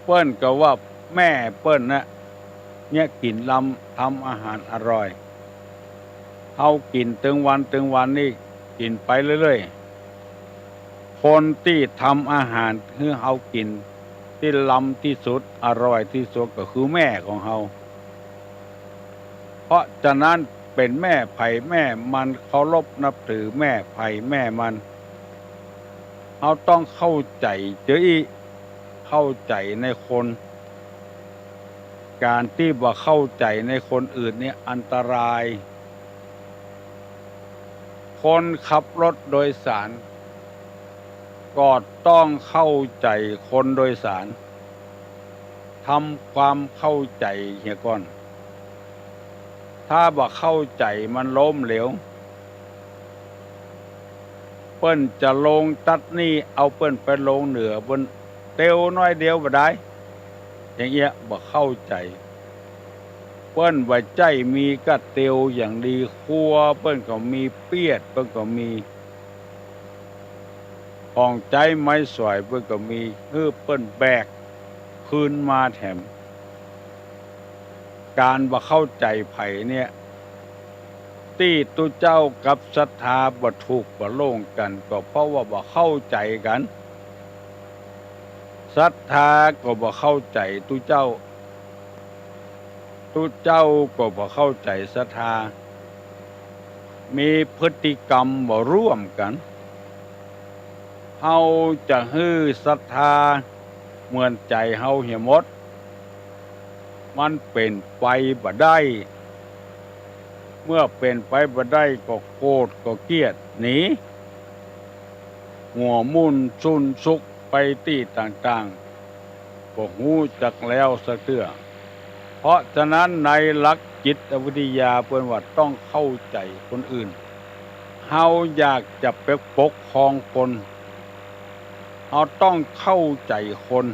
เปิ้นก็ว่าแม่เปิ้นน่ะเนี่ยกินลำทำอาหารอร่อยเฮากินถึงวันนี่กินไปเรื่อยๆคนที่ทำอาหารคือเฮากินที่ลำที่สุดอร่อยที่สุดก็คือแม่ของเฮาเพราะฉะนั้นเป็นแม่ไผ่แม่มันเคารพนับถือแม่ไผ่แม่มันเฮาต้องเข้าใจเข้าใจในคนการที่บ่เข้าใจในคนอื่นเนี่ยอันตรายคนขับรถโดยสารก็ต้องเข้าใจคนโดยสารทำความเข้าใจเสียก่อนถ้าบ่เข้าใจมันล้มเหลว เปิ้นจะลงตัดนี่เอาเปิ้นไปลงเหนือบนเตียวน้อยเดียวบ่ได้อย่างเงี้ยบ่เข้าใจเปิ้นว่าใจมีกะเตียวอย่างดีครัวเปิ้นก็มีเปียดเปิ้นก็มีของใจไม้สวยเปิ้นก็มีเเปิ้นแบกคืนมาแถมการบ่เข้าใจไผเนี่ยที่ตุเจ้ากับศรัทธาบ่ถูกบ่โล่งกันก็เพราะว่าบ่เข้าใจกันศรัทธาก็บ่เข้าใจตุเจ้าก็บ่เข้าใจศรัทธามีพฤติกรรมบ่ร่วมกันเฮาจะฮื้อศรัทธาเหมือนใจเฮาเหี่ยหมดมันเป็นไปบ่ได้เมื่อเป็นไปบ่ได้ก็โกรธก็เกลียดหนีหัวมุ่นสุนสุกไปที่ต่างๆก็ฮู้จักแล้วซะเตื้อเพราะฉะนั้นในหลักจิตวิทยาเพิ่นว่าต้องเข้าใจคนอื่นเฮาอยากจะไปปกครองคนเฮาต้องเข้าใจคน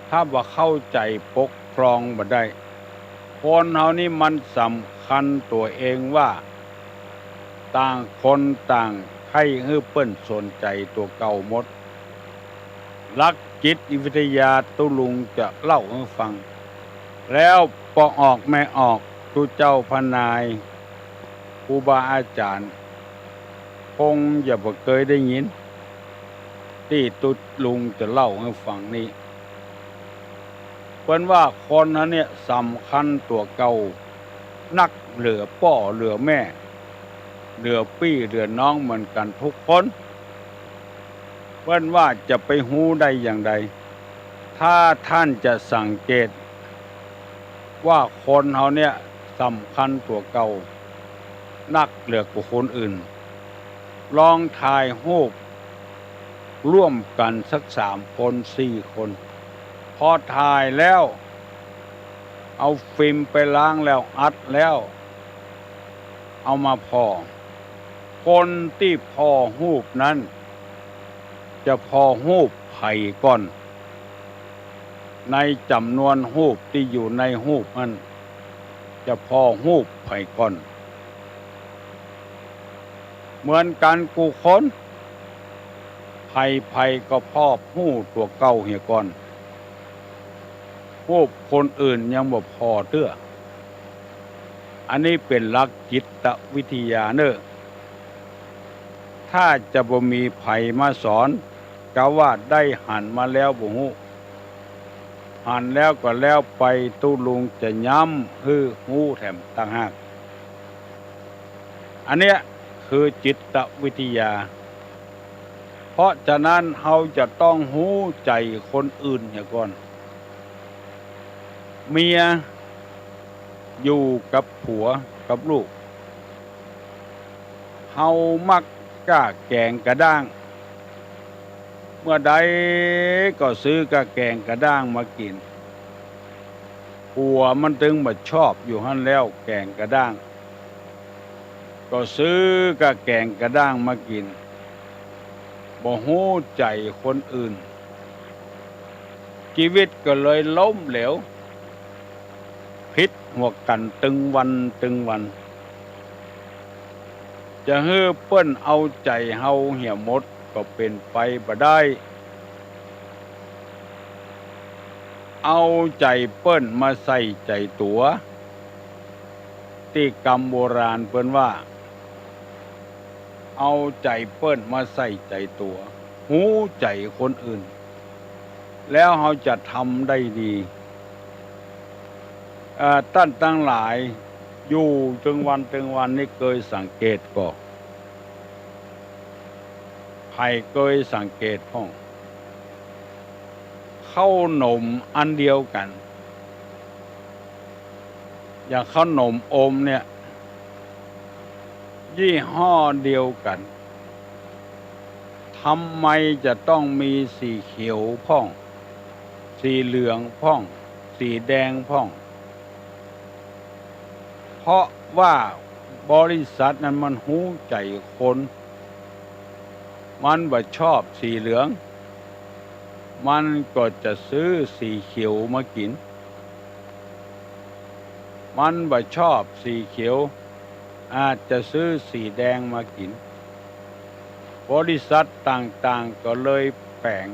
ถ้าบ่เข้าใจปกครองบ่ได้คนเฮานี่มันสำคัญตัวเองว่าต่างคนต่างให้ฮื้อเปิ้นสนใจตัวเก่าหมดหลักจิตวิทยาตุลุงจะเล่าให้ฟังแล้วพอออกแม่ออกตุเจ้าพนายครูบาอาจารย์คงอย่าบ่เคยได้ยินที่ตุลุงจะเล่าให้ฟังนี้เพิ่นว่าคนนั้นเนี่ยสำคัญตัวเก่านักเหลือพ่อเหลือแม่เหลือพี่เหลือน้องเหมือนกันทุกคนเพิ่นว่าจะไปฮู้ได้อย่างใดถ้าท่านจะสังเกตว่าคนเฮาเนี่ยสำคัญตัวเก่านักเหลือกว่าคนอื่นลองถ่ายรูปร่วมกันสัก3 คน4 คนพอถ่ายแล้วเอาฟิล์มไปล้างแล้วอัดแล้วเอามาพอคนที่พอรูปนั้นจะพอรูปไผก่อนในจำนวนรูปที่อยู่ในรูปนั้นจะพอรูปไผก่อนเหมือนกันกูคนไผก็พอรูปตัวเก่าเหี่ยก่อนรูปคนอื่นยังบ่พอเด้ออันนี้เป็นหลักจิตวิทยาเด้อถ้าจะบ่มีไผมาสอนก็ว่าได้หันมาแล้วบ่ฮู้หันแล้วก็แล้วไปตุลุงจะย้ำฮื้อฮู้แถมต่างหากอันเนี้ยคือจิตวิทยาเพราะฉะนั้นเฮาจะต้องฮู้ใจคนอื่นเสียก่อนเมียอยู่กับผัวกับลูกเฮามักกะแกงกระด้างเมื่อใดก็ซื้อกะแกงกระด้างมากินผัวมันถึงบ่ชอบอยู่หั่นแล้วแกงกระด้างก็ซื้อกะแกงกระด้างมากินบ่ฮู้ใจคนอื่นชีวิตก็เลยล้มเหลวพิษหัวกันตึงวันจะฮื้อเปิ้นเอาใจเฮาเหี่ยหมดก็เป็นไปบ่ได้เอาใจเปิ้นมาใส่ใจตัวที่กรรมโบราณเปิ้นว่าเอาใจเปิ้นมาใส่ใจตัวหูใจคนอื่นแล้วเฮาจะทำได้ดีท่านทั้งหลายอยู่ถึงวันนี้เคยสังเกตก็ใครเคยสังเกตพ้องข้าวหนมอันเดียวกันอย่างข้าวหนมอมเนี่ยยี่ห้อเดียวกันทำไมจะต้องมีสีเขียวพ้องสีเหลืองพ้องสีแดงพ้องเพราะว่าบริษัทนั้นมันหู้ใจคน มันบ่ชอบสีเหลืองมันก็จะซื้อสีเขียวมากินมันบ่ชอบสีเขียวอาจจะซื้อสีแดงมากินบริษัทต่างๆก็เลยแปลง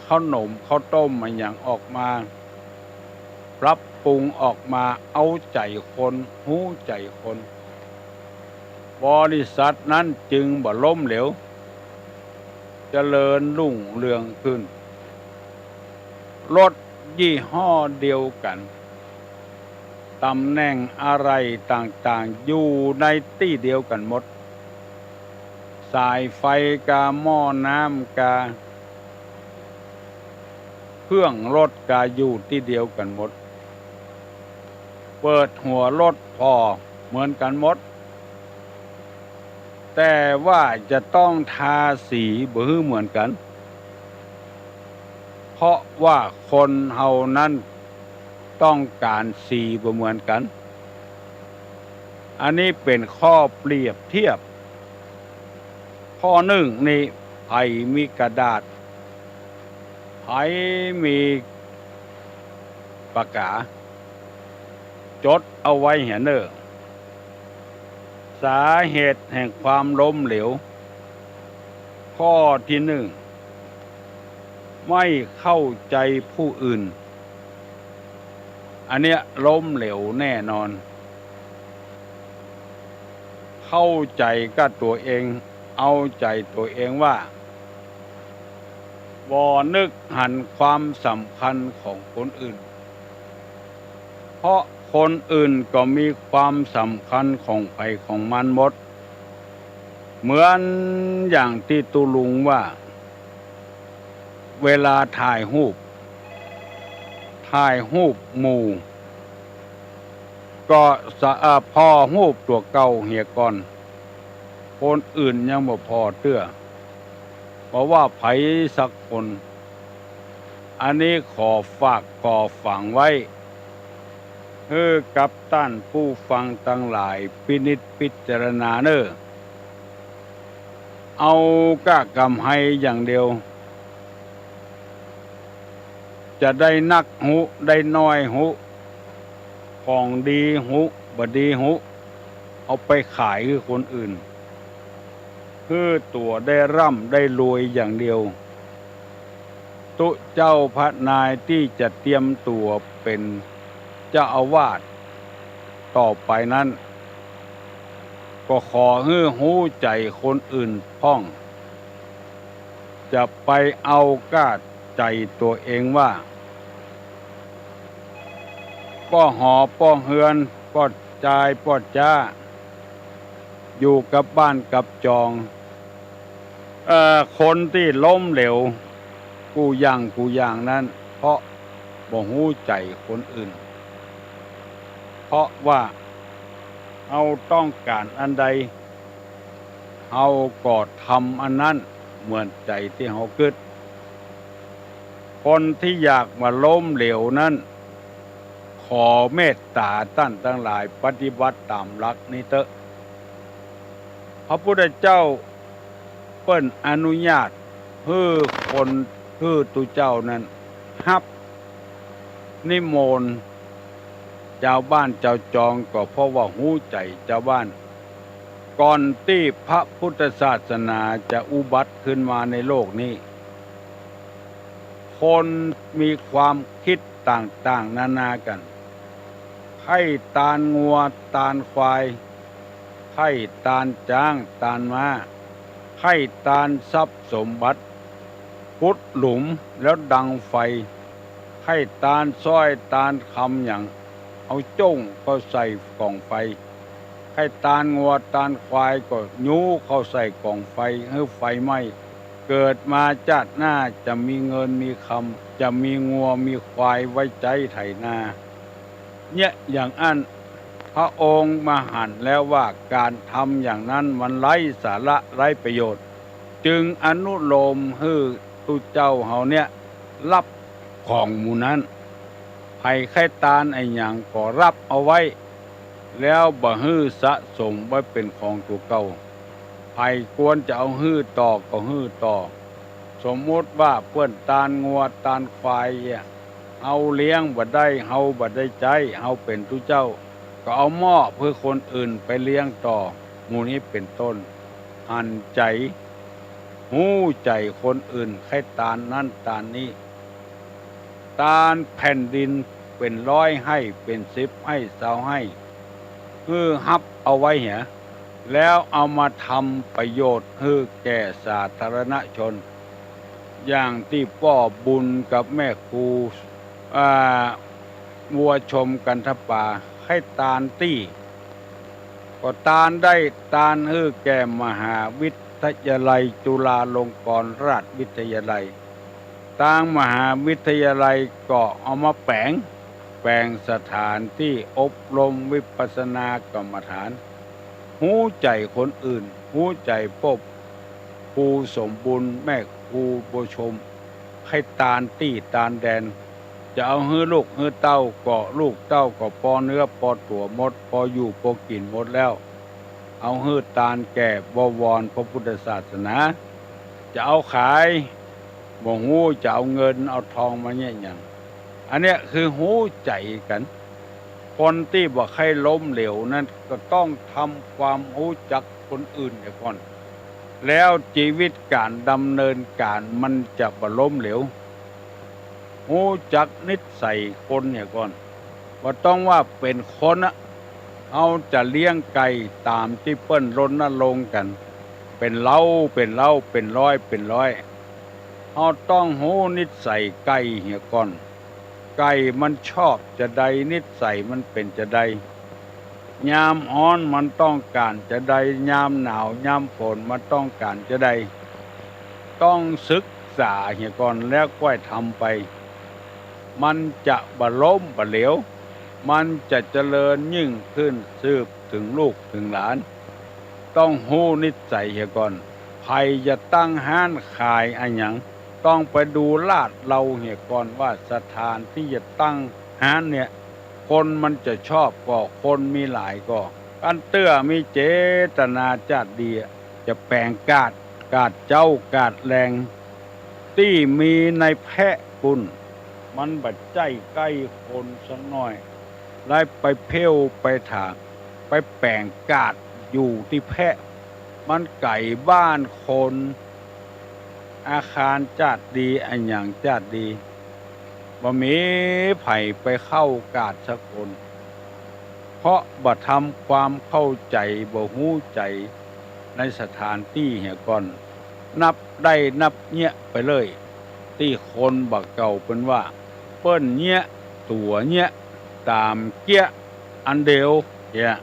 ขนมข้าวต้มมันอย่างออกมาปรับปรุงออกมาเอาใจคนหู้ใจคนบริษัทนั้นจึงบ่ล้มเหลวเจริญรุ่งเรืองขึ้นรถยี่ห้อเดียวกันตำแหน่งอะไรต่างๆอยู่ในที่เดียวกันหมดสายไฟกาหม้อน้ำกาเครื่องรถกาอยู่ที่เดียวกันหมดเปิดหัวรถพอเหมือนกันหมดแต่ว่าจะต้องทาสีบ่เหมือนกันเพราะว่าคนเฮานั้นต้องการสีบ่เหมือนกันอันนี้เป็นข้อเปรียบเทียบข้อหนึ่งนี่ไผมีกระดาษไผมีปากกาจดเอาไว้เห็นเด้อสาเหตุแห่งความล้มเหลวข้อที่หนึ่งไม่เข้าใจผู้อื่นอันเนี้ยล้มเหลวแน่นอนเข้าใจกับตัวเองเอาใจตัวเองว่าบ่นึกหันความสำคัญของคนอื่นเพราะคนอื่นก็มีความสำคัญของใครของมันหมดเหมือนอย่างที่ตุลุงว่าเวลาถ่ายรูปหมู่ก็พอรูปตัวเก่าเหียก่อนคนอื่นยังบ่พอเตื้อเพราะว่าไผสักคนอันนี้ขอฝากขอฝังไว้กับท่านผู้ฟังทั้งหลายพินิจพิจารณาเน้อเอากะกำให้อย่างเดียวจะได้นักหุได้น้อยหุของดีหุบ่ดีหุเอาไปขายคือคนอื่นคือตัวได้ร่ำได้รวยอย่างเดียวตุเจ้าพระนายที่จะเตรียมตัวเป็นเจ้าอาวาสต่อไปนั้นก็ขอให้หู้ใจคนอื่นพ้องจะไปเอากาดใจตัวเองว่าป้อหอป้อเฮือนป้อจายป้อจ้าอยู่กับบ้านกับจองคนที่ล้มเหลวกูอย่างนั้นเพราะบ่ฮู้ใจคนอื่นเพราะว่าเราต้องการอันใดเราก็ทำอันนั้นเหมือนใจที่เราคิดคนที่อยากมาล้มเหลวนั้นขอเมตตาท่านทั้งหลายปฏิบัติตามหลักนี้เถอะพระพุทธเจ้าเปิ้นอนุญาตให้คนคือตุเจ้านั้นรับนิมนต์เจ้าบ้านเจ้าจองก็เพราะว่าหู้ใจเจ้าบ้านก่อนที่พระพุทธศาสนาจะอุบัติขึ้นมาในโลกนี้คนมีความคิดต่างๆนานากันให้ตาลงัวตาลควายให้ตาลจ้างตาลม้าให้ตาลทรัพย์สมบัติพุดหลุมแล้วดังไฟให้ตาลซ้อยตาลคำอย่างเอาจ้งก็ใส่กล่องไฟให้ตาลงัวตาลควายก็ยูเข้าใส่กล่องไฟให้ไฟไหม้เกิดมาชาติหน้าจะมีเงินมีคำจะมีงัวมีควายไว้ใจไถนาเนี่ยอย่างอันพระองค์มาหั่นแล้วว่าการทำอย่างนั้นมันไร้สาระไร้ประโยชน์จึงอนุโลมให้ตุเจ้าเฮาเนี่ยรับของหมู่นั้นให้ใครตานไอ้หยังก็รับเอาไว้แล้วบ่ฮื้อสะสมไว้เป็นของตัวเก่า ภัยกวนจะเอาฮื้อต่อก็ฮื้อต่อสมมุติว่าเพื่อนตาลงัวตาลควายเอาเลี้ยงบ่ได้เฮาบ่ได้ใจเฮาเป็นทุเจ้าก็เอาหม้อเพื่อคนอื่นไปเลี้ยงต่อหมู่นี้เป็นต้นหันใจหู้ใจคนอื่นให้ตาลนั่นตาลนี้ตาลแผ่นดินเป็นร้อยให้เป็น10ให้20ให้ฮับเอาไว้เหียแล้วเอามาทำประโยชน์ให้แก่สาธารณชนอย่างที่พ่อบุญกับแม่ครูวัวชมกันทป่าให้ตาลตี้ก็ตาลได้ตาลให้แก่มหาวิทยาลัยจุฬาลงกรณราชวิทยาลัยทางมหาวิทยาลัยก็เอามาแปลงสถานที่อบรมวิปัสสนากรรมฐานหู้ใจคนอื่นหู้ใจพ่อครูสมบูรณ์แม่ครูผู้ชมให้ตาลตี้ตาลแดนจะเอาฮื้อลูกฮื้อเต้าก็ลูกเต้าก็ปอเนื้อปอตัวหมดปออยู่ปอกินหมดแล้วเอาฮื้อตาลแก่บวรพระพุทธศาสนาจะเอาขายบ่ฮู้จะเอาเงินเอาทองมาเนี่ยอย่างอันเนี้ยคือหู้ใจกันคนที่บ่ใครล้มเหลวนั้นก็ต้องทำความรู้จักคนอื่นเสียก่อนแล้วชีวิตการดำเนินการมันจะบ่ล้มเหลวหู้จักนิสัยคนเสียก่อนบ่ต้องว่าเป็นคนเอาจะเลี้ยงไก่ตามที่เปิ้นรณรงค์กันเป็นเล้าเป็นร้อยเอาต้องหู้นิสัยไก่เสียก่อนไก่มันชอบจะใดนิสัยมันเป็นจะใดยามร้อนมันต้องการจะใดยามหนาวยามฝนมันต้องการจะใดต้องศึกษาเสียก่อนแล้วค่อยทำไปมันจะบ่ล้มบ่เหลวมันจะเจริญยิ่งขึ้นสืบถึงลูกถึงหลานต้องหู้นิสัยเสียก่อนใครจะตั้งห้านขายอันหยังต้องไปดูลาดเราเสียก่อนว่าสถานที่จะตั้งห้านเนี่ยคนมันจะชอบก็คนมีหลายก็อันเตื้อมีเจตนาจัดดีจะแปลงกาดเจ้ากาดแรงที่มีในแพะกุนมันบัดใจใกล้คนสักหน่อยไล่ไปเพ่วไปถากไปแปลงกาดอยู่ที่แพะมันไก่บ้านคนอาคารจัดดีอันอย่างจัดดีบ่มีไผไปเข้ากาดสักคนเพราะบ่ทำความเข้าใจบ่ฮู้ใจในสถานที่เหี่ยก่อนนับได้นับเนี้ยไปเลยที่คนบักเก่าเป็นว่าเปิ้นเนี้ยตัวเนี้ยตามเกี้ยอันเดียวเนี่ย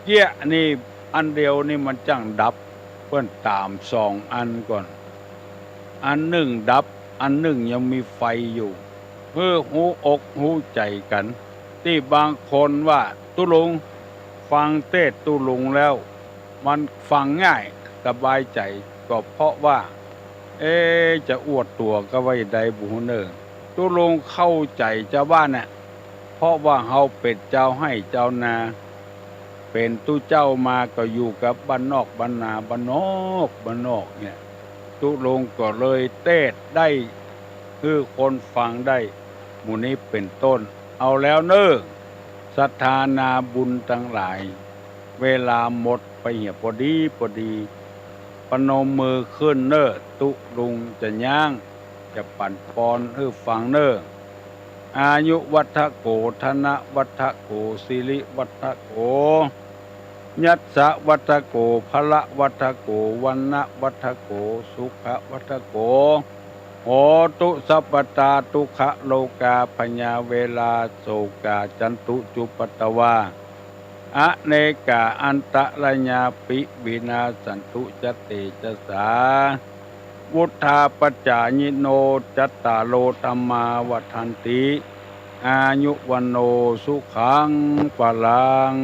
เกี้ยนี่อันเดียวนี่มันจังดับเปิ้นตาม2อันก่อนอันหนึ่งดับอันหนึ่งยังมีไฟอยู่เพื่อหูอกหูใจกันที่บางคนว่าตุลุงฟังเทศน์ตุลุงแล้วมันฟังง่ายสบายใจก็เพราะว่าจะอวดตัวก็ไว้ใดบุญเนอตุลุงเข้าใจเจ้าบ้านน่ะเพราะว่าเฮาเป็นเจ้าให้เจ้านาเป็นตู้เจ้ามาก็อยู่กับบ้านนอกบ้านนาบ้านนอกเนี่ยตุลงก็เลยเทศได้คือคนฟังได้หมู่นี้เป็นต้นเอาแล้วเน้อศรัทธานาบุญทั้งหลายเวลาหมดไปเหี่ยพอดีปนมมือขึ้นเน้อตุลุงจะย่างจะปั่นปอนให้ฟังเน้ออายุวัฏโกธนะวัฏโกสิริวัฏโกยัสสะวัฏโกภละวัฏโกวันนะวัฏโกสุขวัฏโกโหตุสัพพตาทุกขโลกาพญาเวลาโสกาจันตุจุปตวาอเนกาอันตระญาปิวินาสันตุจเตจสาวุธาปัจจายิโนจัตตาโลธัมมาวัฏันติอายุวันโนสุขังปะลัง